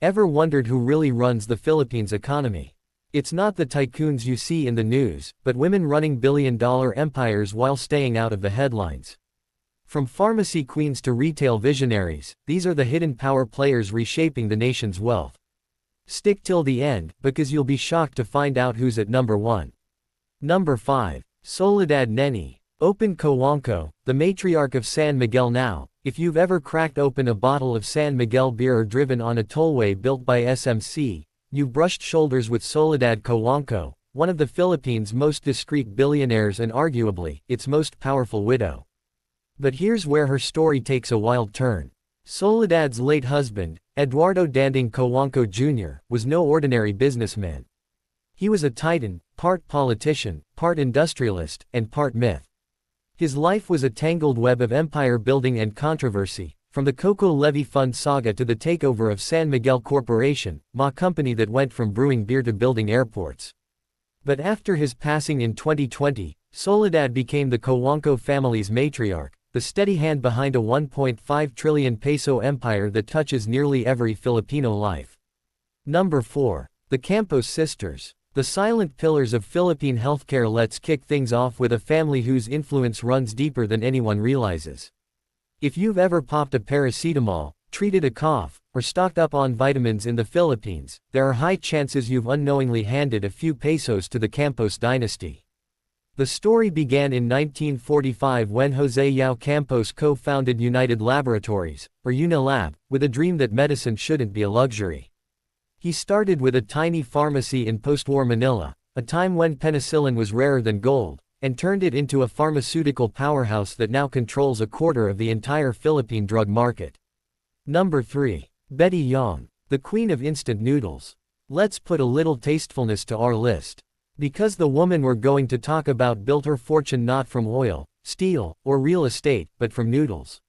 Ever wondered who really runs the Philippines economy? It's not the tycoons you see in the news, but women running billion-dollar empires while staying out of the headlines. From pharmacy queens to retail visionaries, these are the hidden power players reshaping the nation's wealth. Stick till the end, because you'll be shocked to find out who's at number 1. Number 5. Soledad Neni. Open Cojuangco, the matriarch of San Miguel now. If you've ever cracked open a bottle of San Miguel beer or driven on a tollway built by SMC, you've brushed shoulders with Soledad Cojuangco, one of the Philippines' most discreet billionaires and arguably, its most powerful widow. But here's where her story takes a wild turn. Soledad's late husband, Eduardo Danding Cojuangco Jr., was no ordinary businessman. He was a titan, part politician, part industrialist, and part myth. His life was a tangled web of empire building and controversy, from the Coco Levy Fund saga to the takeover of San Miguel Corporation, a company that went from brewing beer to building airports. But after his passing in 2020, Soledad became the Cojuangco family's matriarch, the steady hand behind a 1.5 trillion peso empire that touches nearly every Filipino life. Number 4. The Campos sisters. The silent pillars of Philippine healthcare. Let's kick things off with a family whose influence runs deeper than anyone realizes. If you've ever popped a paracetamol, treated a cough, or stocked up on vitamins in the Philippines, there are high chances you've unknowingly handed a few pesos to the Campos dynasty. The story began in 1945 when Jose Yao Campos co-founded United Laboratories, or Unilab, with a dream that medicine shouldn't be a luxury. He started with a tiny pharmacy in post-war Manila, a time when penicillin was rarer than gold, and turned it into a pharmaceutical powerhouse that now controls a quarter of the entire Philippine drug market. Number 3. Betty Yong, the queen of instant noodles. Let's put a little tastefulness to our list. Because the woman we're going to talk about built her fortune not from oil, steel, or real estate, but from noodles.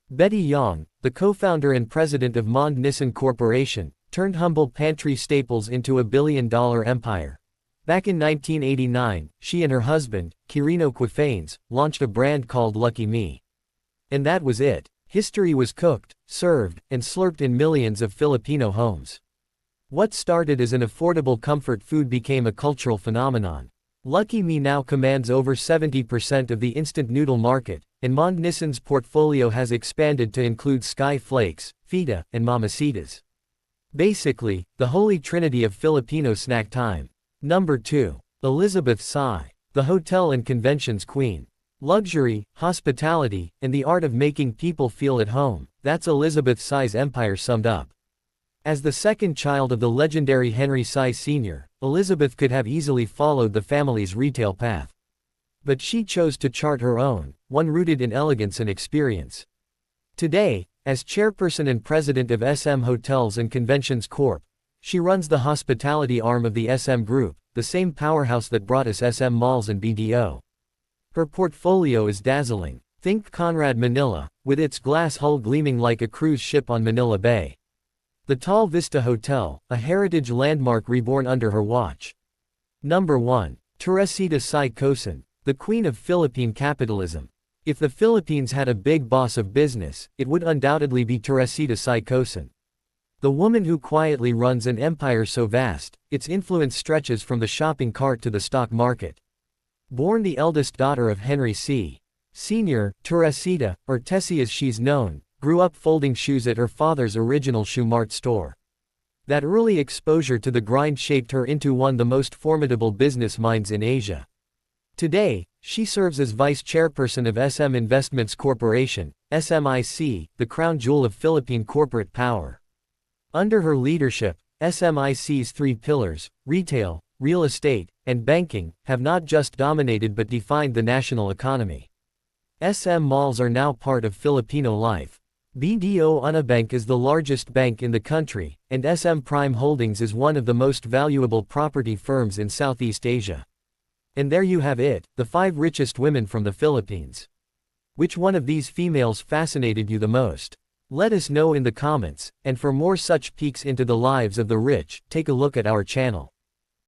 Betty Yong, the co-founder and president of Mond Nissan Corporation, turned humble pantry staples into a billion-dollar empire. Back in 1989, she and her husband, Quirino Quifanes, launched a brand called Lucky Me. And that was it. History was cooked, served, and slurped in millions of Filipino homes. What started as an affordable comfort food became a cultural phenomenon. Lucky Me now commands over 70% of the instant noodle market, and Mond Nissan's portfolio has expanded to include Sky Flakes, Fita, and Mamacitas. Basically, the holy trinity of Filipino snack time. Number 2. Elizabeth Sy, the hotel and conventions queen. Luxury, hospitality, and the art of making people feel at home, that's Elizabeth Sy's empire summed up. As the second child of the legendary Henry Sy Sr., Elizabeth could have easily followed the family's retail path. But she chose to chart her own, one rooted in elegance and experience. Today, as chairperson and president of SM Hotels and Conventions Corp., she runs the hospitality arm of the SM Group, the same powerhouse that brought us SM Malls and BDO. Her portfolio is dazzling. Think Conrad Manila, with its glass hull gleaming like a cruise ship on Manila Bay. The Tall Vista Hotel, a heritage landmark reborn under her watch. Number 1. Teresita Sy Cosin, the queen of Philippine capitalism. If the Philippines had a big boss of business, it would undoubtedly be Teresita Sy Cosin. The woman who quietly runs an empire so vast, its influence stretches from the shopping cart to the stock market. Born the eldest daughter of Henry C. Sr., Teresita, or Tessie as she's known, grew up folding shoes at her father's original Shoe Mart store. That early exposure to the grind shaped her into one of the most formidable business minds in Asia. Today, she serves as vice chairperson of SM Investments Corporation, SMIC, the crown jewel of Philippine corporate power. Under her leadership, SMIC's three pillars, retail, real estate, and banking, have not just dominated but defined the national economy. SM malls are now part of Filipino life. BDO Unibank is the largest bank in the country, and SM Prime Holdings is one of the most valuable property firms in Southeast Asia. And there you have it, the 5 richest women from the Philippines. Which one of these females fascinated you the most? Let us know in the comments, and for more such peeks into the lives of the rich, take a look at our channel.